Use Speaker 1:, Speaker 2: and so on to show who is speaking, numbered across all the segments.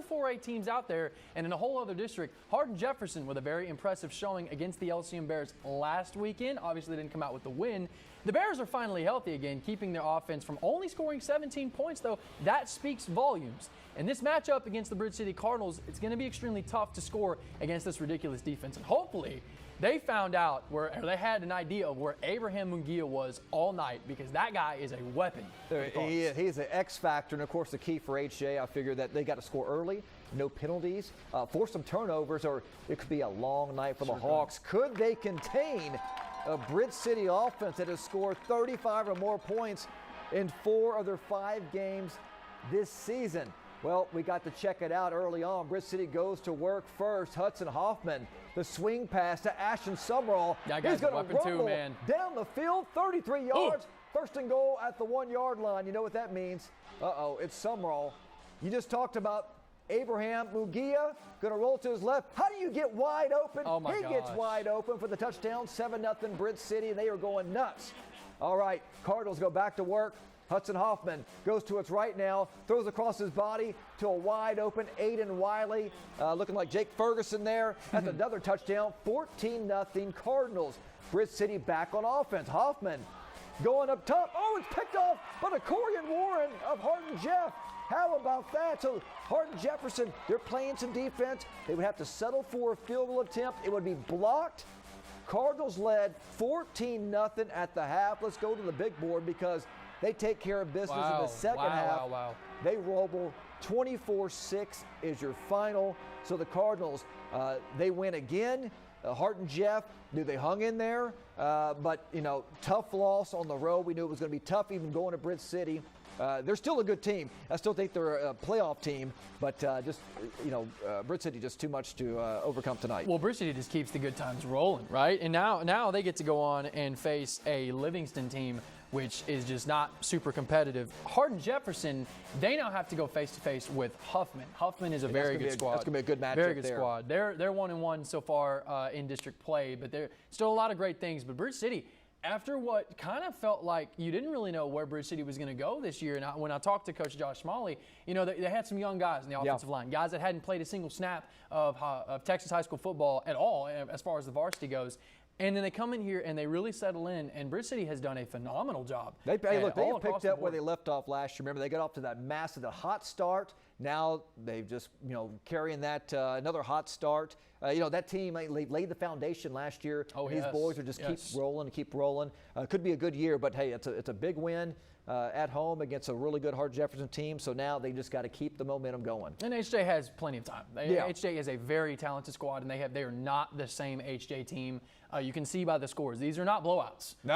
Speaker 1: 4A teams out there, and in a whole other district, Hardin-Jefferson with a very impressive showing against the LCM Bears last weekend. Obviously didn't come out with the win. The Bears are finally healthy again, keeping their offense from only scoring 17 points, though. That speaks volumes. And this matchup against the Bridge City Cardinals, it's going to be extremely tough to score against this ridiculous defense. And hopefully they found out or they had an idea of where Abraham Munguia was all night, because that guy is a weapon.
Speaker 2: He's an X factor, and of course the key for HJ, I figure that they got to score early, no penalties, force some turnovers, or it could be a long night for the Hawks. Could they contain a Bridge City offense that has scored 35 or more points in 4 of their 5 games this season? Well, we got to check it out early on. Bridge City goes to work first. Hudson Hoffman, the swing pass to Ashton Summerall.
Speaker 1: He's going to rumble
Speaker 2: down the field, 33 yards. Ooh. First and goal at the 1-yard line. You know what that means? Uh-oh, it's Summerall. You just talked about Abraham Munguia, going to roll to his left. How do you get wide open?
Speaker 1: Oh my gosh.
Speaker 2: He gets wide open for the touchdown, 7-0 Bridge City, and they are going nuts. All right, Cardinals go back to work. Hudson Hoffman goes to its right now, throws across his body to a wide open Aiden Wiley, looking like Jake Ferguson there. That's another touchdown, 14-0 Cardinals. Bridge City back on offense. Hoffman going up top. Oh, it's picked off by the Corian Warren of Hardin-Jeff. How about that? So Hardin-Jefferson, they're playing some defense. They would have to settle for a field goal attempt. It would be blocked. Cardinals led 14-0 at the half. Let's go to the big board because they take care of business in the second half. They roll 24-6 is your final. So the Cardinals, they win again. Hardin-Jeff, they hung in there. But, you know, tough loss on the road. We knew it was going to be tough even going to Bridge City. They're still a good team. I still think they're a playoff team, but Bridge City just too much to overcome tonight.
Speaker 1: Well, Bridge City just keeps the good times rolling, right? And now they get to go on and face a Livingston team, which is just not super competitive. Hardin-Jefferson, they now have to go face-to-face with Huffman. Huffman is a very good squad.
Speaker 2: That's going to be a good matchup.
Speaker 1: Very good squad. They're 1-1 so far in district play, but they're still a lot of great things. But Bridge City, after what kind of felt like you didn't really know where Bridge City was going to go this year, and when I talked to Coach Josh Smalley, you know, they had some young guys in the offensive line, guys that hadn't played a single snap of Texas high school football at all as far as the varsity goes. And then they come in here and they really settle in, and Bridge City has done a phenomenal job.
Speaker 2: They picked up where they left off last year. Remember, they got off to that massive hot start. Now they've just, carrying that another hot start. That team laid the foundation last year. These boys are just keep rolling. Could be a good year, but hey, it's a big win at home against a really good Hardin-Jefferson team. So now they just got to keep the momentum going.
Speaker 1: And HJ has plenty of time. HJ is a very talented squad, and they are not the same HJ team. You can see by the scores. These are not blowouts.
Speaker 2: They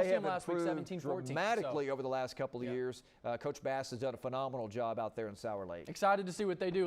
Speaker 2: have
Speaker 1: last week,
Speaker 2: improved
Speaker 1: 17-14,
Speaker 2: dramatically over the last couple of years. Coach Bass has done a phenomenal job out there in Sour Lake.
Speaker 1: Excited to see what they do.